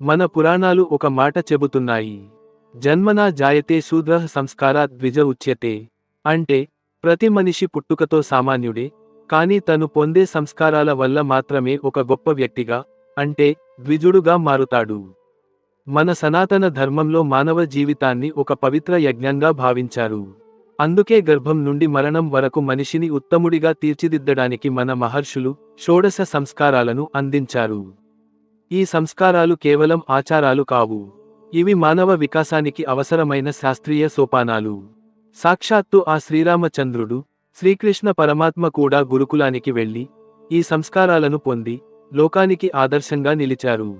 మన పురాణాలు ఒక మాట చెబుతున్నాయి. జన్మనా జాయతే శూద్రః సంస్కారాత్ ద్విజ ఉచ్యతే. అంటే ప్రతి మనిషి పుట్టుకతో సామాన్యుడే, కానీ తను పొందే సంస్కారాల వల్ల మాత్రమే ఒక గొప్ప వ్యక్తిగా, అంటే ద్విజుడుగా మారుతాడు. మన సనాతన ధర్మంలో మానవ జీవితాన్ని ఒక పవిత్ర యజ్ఞంగా భావించారు. అందుకే గర్భం నుండి మరణం వరకు మనిషిని ఉత్తముడిగా తీర్చిదిద్దడానికి మన మహర్షులు షోడశ సంస్కారాలను అందించారు. ఈ సంస్కారాలు కేవలం ఆచారాలు కావు. ఇవి మానవ వికాసానికి అవసరమైన శాస్త్రీయ సోపానాలు. సాక్షాత్తు ఆ శ్రీరామచంద్రుడు, శ్రీకృష్ణ పరమాత్మ కూడా గురుకులానికి వెళ్ళి ఈ సంస్కారాలను పొంది లోకానికి ఆదర్శంగా నిలిచారు.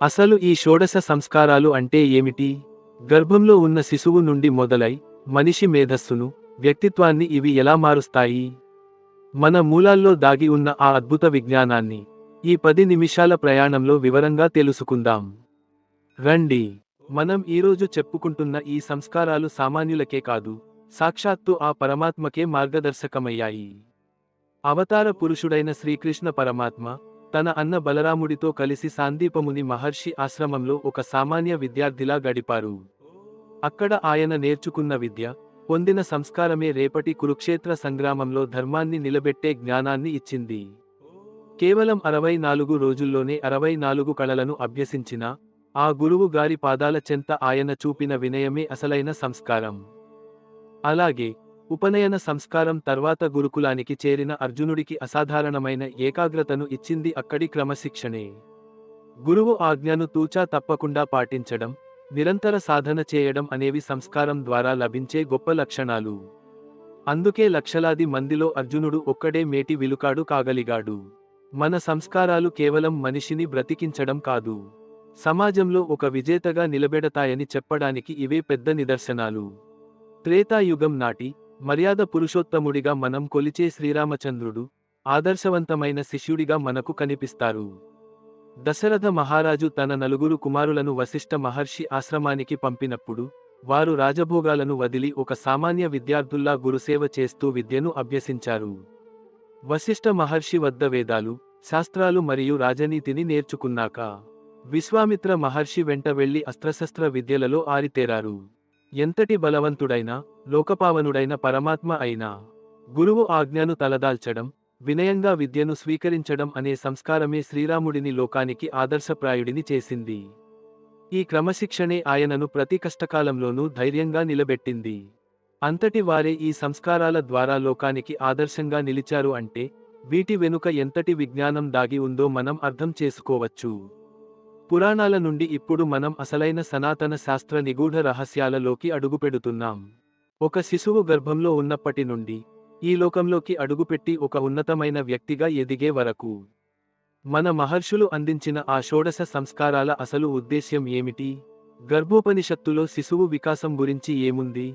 అసలు ఈ షోడశ సంస్కారాలు అంటే ఏమిటి? గర్భంలో ఉన్న శిశువు నుండి మొదలై మనిషి మేధస్సును, వ్యక్తిత్వాన్ని ఇవి ఎలా మారుస్తాయి? మన మూలాల్లో దాగి ఉన్న ఆ అద్భుత విజ్ఞానాన్ని ఈ 10 నిమిషాల ప్రయాణంలో వివరంగా తెలుసుకుందాం. రండి. మనం ఈరోజు చెప్పుకుంటున్న ఈ సంస్కారాలు సామాన్యులకే కాదు, సాక్షాత్తు ఆ పరమాత్మకే మార్గదర్శకమయ్యాయి. అవతార పురుషుడైన శ్రీకృష్ణ పరమాత్మ తన అన్న బలరాముడితో కలిసి సాందీపముని మహర్షి ఆశ్రమంలో ఒక సామాన్య విద్యార్థిలా గడిపారు. అక్కడ ఆయన నేర్చుకున్న విద్య, పొందిన సంస్కారమే రేపటి కురుక్షేత్ర సంగ్రామంలో ధర్మాన్ని నిలబెట్టే జ్ఞానాన్ని ఇచ్చింది. కేవలం 64 రోజుల్లోనే 64 కళలను అభ్యసించిన ఆ గురువు గారి పాదాల చెంత ఆయన చూపిన వినయమే అసలైన సంస్కారం. అలాగే ఉపనయన సంస్కారం తర్వాత గురుకులానికి చేరిన అర్జునుడికి అసాధారణమైన ఏకాగ్రతను ఇచ్చింది అక్కడి క్రమశిక్షణే. గురువు ఆజ్ఞను తూచా తప్పకుండా పాటించడం, నిరంతర సాధన చేయడం అనేవి సంస్కారం ద్వారా లభించే గొప్ప లక్షణాలు. అందుకే లక్షలాది మందిలో అర్జునుడు ఒక్కడే మేటి విలుకాడు కాగలిగాడు. మన సంస్కారాలు కేవలం మనిషిని బ్రతికించడం కాదు, సమాజంలో ఒక విజేతగా నిలబెడతాయని చెప్పడానికి ఇవే పెద్ద నిదర్శనాలు. త్రేతాయుగం నాటి మర్యాద పురుషోత్తముడిగా మనం కొలిచే శ్రీరామచంద్రుడు ఆదర్శవంతమైన శిష్యుడిగా మనకు కనిపిస్తారు. దశరథ మహారాజు తన 4 కుమారులను వశిష్ఠ మహర్షి ఆశ్రమానికి పంపినప్పుడు వారు రాజభోగాలను వదిలి ఒక సామాన్య విద్యార్థుల్లా గురుసేవ చేస్తూ విద్యను అభ్యసించారు. వశిష్ఠ మహర్షి వద్ద వేదాలు, శాస్త్రాలు మరియు రాజనీతిని నేర్చుకున్నాక విశ్వామిత్ర మహర్షి వెంట వెళ్లి అస్త్రశస్త్ర విద్యలలో ఆరితేరారు. ఎంతటి బలవంతుడైనా, లోకపావనుడైన పరమాత్మ అయినా గురువు ఆజ్ఞను తలదాల్చడం, వినయంగా విద్యను స్వీకరించడం అనే సంస్కారమే శ్రీరాముడిని లోకానికి ఆదర్శప్రాయుడిని చేసింది. ఈ క్రమశిక్షణే ఆయనను ప్రతి కష్టకాలంలోనూ ధైర్యంగా నిలబెట్టింది. అంతటి వారే ఈ సంస్కారాల ద్వారా లోకానికి ఆదర్శంగా నిలిచారు అంటే వీటి వెనుక ఎంతటి విజ్ఞానం దాగి ఉందో మనం అర్థం చేసుకోవచ్చు. పురాణాల నుండి ఇప్పుడు మనం అసలైన సనాతన శాస్త్ర నిగూఢ రహస్యాలలోకి అడుగుపెడుతున్నాం. ఒక శిశువు గర్భంలో ఉన్నప్పటి నుండి ఈ లోకంలోకి అడుగుపెట్టి ఒక ఉన్నతమైన వ్యక్తిగా ఎదిగే వరకు మన మహర్షులు అందించిన ఆ షోడశ సంస్కారాల అసలు ఉద్దేశ్యం ఏమిటి? గర్భోపనిషత్తులో శిశువు వికాసం గురించి ఏముంది?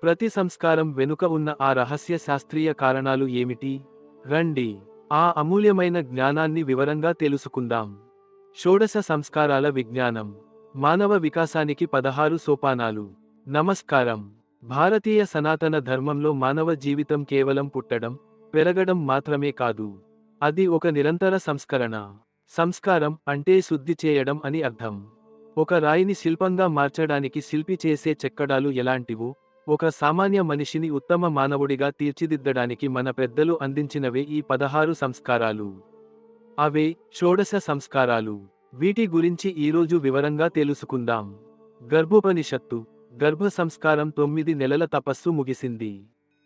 ప్రతి సంస్కారం వెనుక ఉన్న ఆ రహస్య శాస్త్రీయ కారణాలు ఏమిటి? రండి, ఆ అమూల్యమైన జ్ఞానాన్ని వివరంగా తెలుసుకుందాం. షోడశ సంస్కారాల విజ్ఞానం. మానవ వికాసానికి 16 సోపానాలు. నమస్కారం. భారతీయ సనాతన ధర్మంలో మానవ జీవితం కేవలం పుట్టడం, పెరగడం మాత్రమే కాదు. అది ఒక నిరంతర సంస్కరణ. సంస్కారం అంటే శుద్ధి చేయడం అని అర్థం. ఒక రాయిని శిల్పంగా మార్చడానికి శిల్పి చేసే చెక్కడాలు ఎలాంటివో, ఒక సామాన్య మనిషిని ఉత్తమ మానవుడిగా తీర్చిదిద్దడానికి మన పెద్దలు అందించినవే ఈ 16 సంస్కారాలు. అవే షోడశ సంస్కారాలు. వీటి గురించి ఈరోజు వివరంగా తెలుసుకుందాం. గర్భోపనిషత్తు. గర్భ సంస్కారం 9 నెలల తపస్సు ముగిసింది.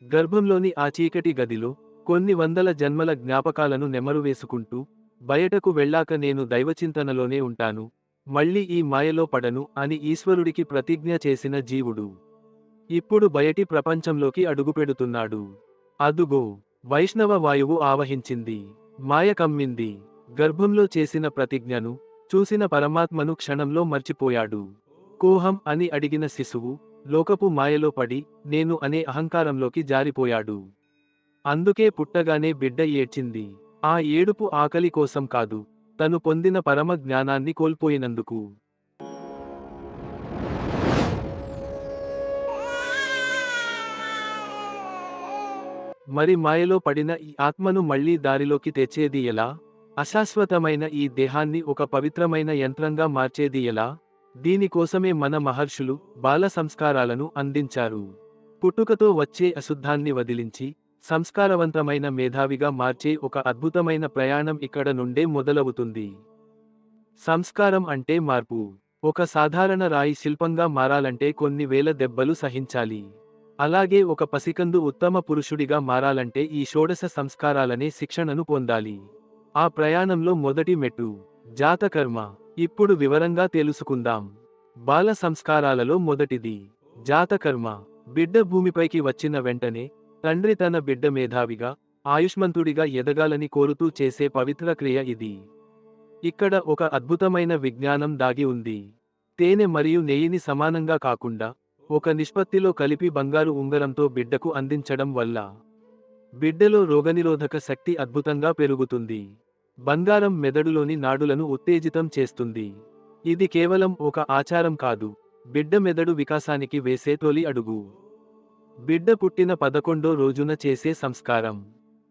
గర్భంలోని ఆ చీకటి గదిలో కొన్ని వందల జన్మల జ్ఞాపకాలను నెమరువేసుకుంటూ బయటకు వెళ్ళాక నేను దైవచింతనలోనే ఉంటాను, మళ్ళీ ఈ మాయలో పడను అని ఈశ్వరుడికి ప్రతిజ్ఞ చేసిన జీవుడు ఇప్పుడు బయటి ప్రపంచంలోకి అడుగుపెడుతున్నాడు. అదుగో వైష్ణవ వాయువు ఆవహించింది. మాయ కమ్మింది. గర్భంలో చేసిన ప్రతిజ్ఞను చూసిన పరమాత్మను క్షణంలో మర్చిపోయాడు. కోహం అని అడిగిన శిశువు లోకపు మాయలో పడి నేను అనే అహంకారంలోకి జారిపోయాడు. అందుకే పుట్టగానే బిడ్డ ఏడ్చింది. ఆ ఏడుపు ఆకలి కోసం కాదు, తను పొందిన పరమ జ్ఞానాన్ని కోల్పోయినందుకు. మరి మాయలో పడిన ఈ ఆత్మను మళ్లీ దారిలోకి తెచ్చేది ఎలా? అశాశ్వతమైన ఈ దేహాన్ని ఒక పవిత్రమైన యంత్రంగా మార్చేది ఎలా? దీనికోసమే మన మహర్షులు బాల సంస్కారాలను అందించారు. పుట్టుకతో వచ్చే అశుద్ధాన్ని వదిలించి సంస్కారవంతమైన మేధావిగా మార్చే ఒక అద్భుతమైన ప్రయాణం ఇక్కడ నుండే మొదలవుతుంది. సంస్కారం అంటే మార్పు. ఒక సాధారణ రాయి శిల్పంగా మారాలంటే కొన్ని వేల దెబ్బలు సహించాలి. అలాగే ఒక పసికందు ఉత్తమ పురుషుడిగా మారాలంటే ఈ షోడశ సంస్కారాలనే శిక్షణను పొందాలి. ఆ ప్రయాణంలో మొదటి మెట్టు జాతకర్మ. ఇప్పుడు వివరంగా తెలుసుకుందాం. బాల సంస్కారాలలో మొదటిది జాతకర్మ. బిడ్డ భూమిపైకి వచ్చిన వెంటనే తండ్రి తన బిడ్డ మేధావిగా, ఆయుష్మంతుడిగా ఎదగాలని కోరుతూ చేసే పవిత్ర క్రియ ఇది. ఇక్కడ ఒక అద్భుతమైన విజ్ఞానం దాగి ఉంది. తేనె మరియు నెయ్యిని సమానంగా కాకుండా ఒక నిష్పత్తిలో కలిపి బంగారు ఉంగరంతో బిడ్డకు అందించడం వల్ల బిడ్డలో రోగనిరోధక శక్తి అద్భుతంగా పెరుగుతుంది. బంగారం మెదడులోని నాడులను ఉత్తేజితం చేస్తుంది. ఇది కేవలం ఒక ఆచారం కాదు, బిడ్డ మెదడు వికాసానికి వేసే తొలి అడుగు. బిడ్డ పుట్టిన 11వ రోజున చేసే సంస్కారం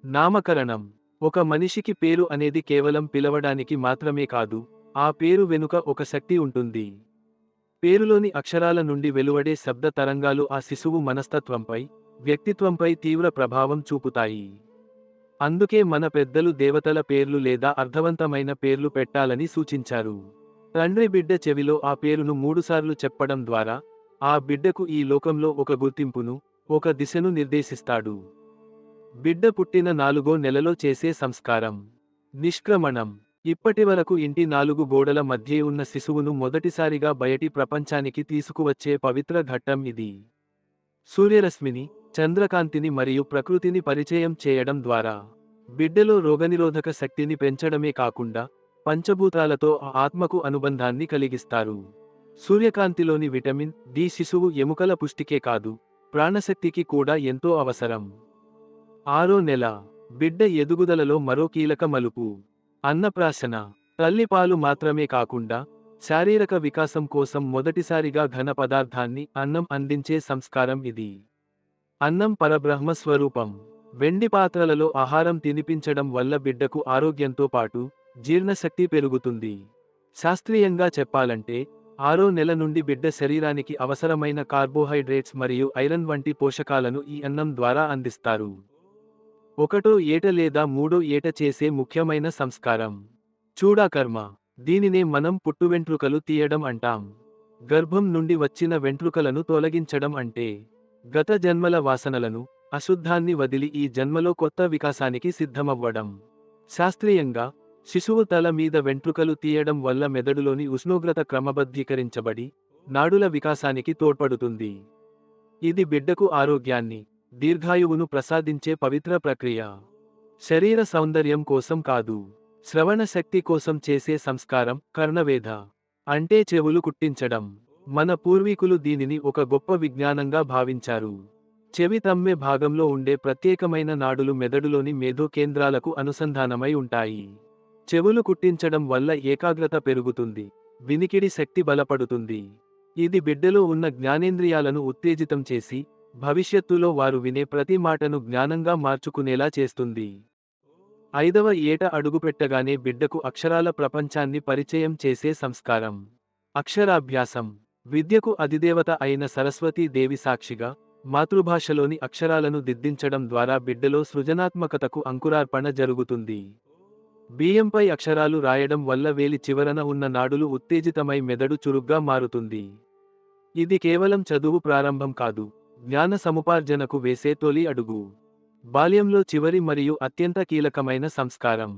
నామకరణం. ఒక మనిషికి పేరు అనేది కేవలం పిలవడానికి మాత్రమే కాదు, ఆ పేరు వెనుక ఒక శక్తి ఉంటుంది. పేరులోని అక్షరాల నుండి వెలువడే శబ్ద తరంగాలు ఆ శిశువు మనస్తత్వంపై, వ్యక్తిత్వంపై తీవ్ర ప్రభావం చూపుతాయి. అందుకే మన పెద్దలు దేవతల పేర్లు లేదా అర్థవంతమైన పేర్లు పెట్టాలని సూచించారు. తండ్రి బిడ్డ చెవిలో ఆ పేరును 3 సార్లు చెప్పడం ద్వారా ఆ బిడ్డకు ఈ లోకంలో ఒక గుర్తింపును, ఒక దిశను నిర్దేశిస్తాడు. బిడ్డ పుట్టిన 4వ నెలలో చేసే సంస్కారం నిష్క్రమణం. ఇప్పటివరకు ఇంటి 4 గోడల మధ్యే ఉన్న శిశువును మొదటిసారిగా బయటి ప్రపంచానికి తీసుకువచ్చే పవిత్ర ఘట్టం ఇది. సూర్యరశ్మిని, చంద్రకాంతిని మరియు ప్రకృతిని పరిచయం చేయడం ద్వారా బిడ్డలో రోగనిరోధక శక్తిని పెంచడమే కాకుండా పంచభూతాలతో ఆ ఆత్మకు అనుబంధాన్ని కలిగిస్తారు. సూర్యకాంతిలోని విటమిన్ డి శిశువు ఎముకల పుష్టికే కాదు, ప్రాణశక్తికి కూడా ఎంతో అవసరం. 6వ నెల బిడ్డ ఎదుగుదలలో మరో కీలక మలుపు అన్నప్రాశన. తల్లిపాలు మాత్రమే కాకుండా శారీరక వికాసం కోసం మొదటిసారిగా ఘన పదార్థాన్ని అన్నం అందించే సంస్కారం ఇది. అన్నం పరబ్రహ్మ స్వరూపం. వెండి పాత్రలలో ఆహారం తినిపించడం వల్ల బిడ్డకు ఆరోగ్యంతో పాటు జీర్ణశక్తి పెరుగుతుంది. శాస్త్రీయంగా చెప్పాలంటే 6వ నెల నుండి బిడ్డ శరీరానికి అవసరమైన కార్బోహైడ్రేట్స్ మరియు ఐరన్ వంటి పోషకాలను ఈ అన్నం ద్వారా అందిస్తారు. 1వ ఏట లేదా 3వ ఏట చేసే ముఖ్యమైన సంస్కారం చూడాకర్మ. దీనినే మనం పుట్టువెంట్రుకలు తీయడం అంటాం. గర్భం నుండి వచ్చిన వెంట్రుకలను తొలగించడం అంటే గత జన్మల వాసనలను, అశుద్ధాన్ని వదిలి ఈ జన్మలో కొత్త వికాసానికి సిద్ధమవ్వడం. శాస్త్రీయంగా శిశువు తల మీద వెంట్రుకలు తీయడం వల్ల మెదడులోని ఉష్ణోగ్రత క్రమబద్ధీకరించబడి నాడుల వికాసానికి తోడ్పడుతుంది. ఇది బిడ్డకు ఆరోగ్యాన్ని, దీర్ఘాయువును ప్రసాదించే పవిత్ర ప్రక్రియ. శరీర సౌందర్యం కోసం కాదు, శ్రవణ శక్తి కోసం చేసే సంస్కారం కర్ణవేధ. అంటే చెవులు కుట్టించడం. మన పూర్వీకులు దీనిని ఒక గొప్ప విజ్ఞానంగా భావించారు. చెవి తమ్మె భాగంలో ఉండే ప్రత్యేకమైన నాడులు మెదడులోని మేధో కేంద్రాలకు అనుసంధానమై ఉంటాయి. చెవులు కుట్టించడం వల్ల ఏకాగ్రత పెరుగుతుంది, వినికిడి శక్తి బలపడుతుంది. ఇది బిడ్డలో ఉన్న జ్ఞానేంద్రియాలను ఉత్తేజితం చేసి భవిష్యత్తులో వారు వినే ప్రతి మాటను జ్ఞానంగా మార్చుకునేలా చేస్తుంది. 5వ ఏట అడుగుపెట్టగానే బిడ్డకు అక్షరాల ప్రపంచాన్ని పరిచయం చేసే సంస్కారం అక్షరాభ్యాసం. విద్యకు అధిదేవత అయిన సరస్వతీ దేవి సాక్షిగా మాతృభాషలోని అక్షరాలను దిద్దించడం ద్వారా బిడ్డలో సృజనాత్మకతకు అంకురార్పణ జరుగుతుంది. బియ్యంపై అక్షరాలు రాయడం వల్ల వేలి చివరన ఉన్న నాడులు ఉత్తేజితమై మెదడు చురుగ్గా మారుతుంది. ఇది కేవలం చదువు ప్రారంభం కాదు, జ్ఞాన సముపార్జనకు వేసే తొలి అడుగు. బాల్యంలో చివరి మరియు అత్యంత కీలకమైన సంస్కారం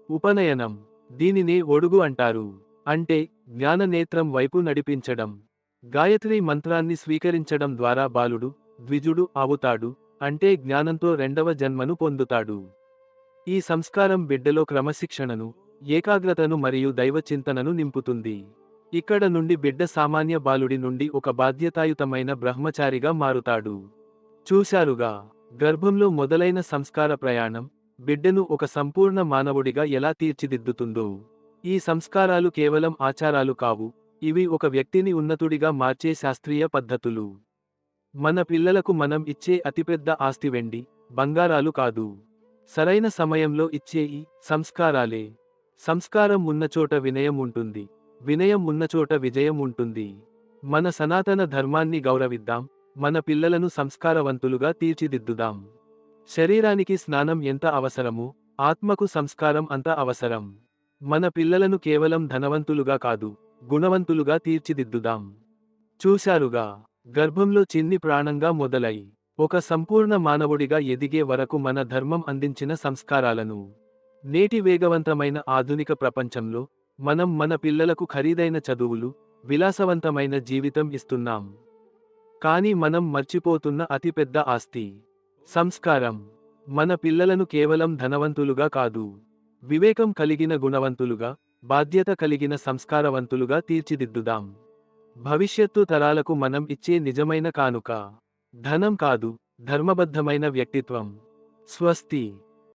ఉపనయనం. దీనినే ఒడుగు అంటారు. అంటే జ్ఞాన నేత్రం వైపు నడిపించడం. గాయత్రి మంత్రాన్ని స్వీకరించడం ద్వారా బాలుడు ద్విజుడు అవుతాడు, అంటే జ్ఞానంతో 2వ జన్మను పొందుతాడు. ఈ సంస్కారం బిడ్డలో క్రమశిక్షణను, ఏకాగ్రతను మరియు దైవచింతనను నింపుతుంది. ఇక్కడ నుండి బిడ్డ సామాన్య బాలుడి నుండి ఒక బాధ్యతాయుతమైన బ్రహ్మచారిగా మారుతాడు. చూశారుగా, గర్భంలో మొదలైన సంస్కార ప్రయాణం బిడ్డను ఒక సంపూర్ణ మానవుడిగా ఎలా తీర్చిదిద్దుతుందో. ఈ సంస్కారాలు కేవలం ఆచారాలు కావు, ఇవి ఒక వ్యక్తిని ఉన్నతుడిగా మార్చే శాస్త్రీయ పద్ధతులు. మన పిల్లలకు మనం ఇచ్చే అతిపెద్ద ఆస్తి వెండి, బంగారాలు కాదు, సరైన సమయంలో ఇచ్చే ఈ సంస్కారాలే. సంస్కారం ఉన్నచోట వినయం ఉంటుంది. వినయం ఉన్నచోట విజయం ఉంటుంది. మన సనాతన ధర్మాన్ని గౌరవిద్దాం. మన పిల్లలను సంస్కారవంతులుగా తీర్చిదిద్దుదాం. శరీరానికి స్నానం ఎంత అవసరమో, ఆత్మకు సంస్కారం అంత అవసరం. మన పిల్లలను కేవలం ధనవంతులుగా కాదు, గుణవంతులుగా తీర్చిదిద్దుదాం. చూశారుగా, గర్భంలో చిన్ని ప్రాణంగా మొదలై ఒక సంపూర్ణ మానవుడిగా ఎదిగే వరకు మన ధర్మం అందించిన సంస్కారాలను నేటి వేగవంతమైన ఆధునిక ప్రపంచంలో మనం మన పిల్లలకు ఖరీదైన చదువులు, విలాసవంతమైన జీవితం ఇస్తున్నాం. కానీ మనం మర్చిపోతున్న అతిపెద్ద ఆస్తి సంస్కారం. మన పిల్లలను కేవలం ధనవంతులుగా కాదు, వివేకం కలిగిన గుణవంతులుగా, బాధ్యత కలిగిన సంస్కారవంతులుగా తీర్చిదిద్దుదాం. భవిష్యత్తు తరాలకు మనం ఇచ్చే నిజమైన కానుక ధనం కాదు, ధర్మబద్ధమైన వ్యక్తిత్వం. స్వస్తి.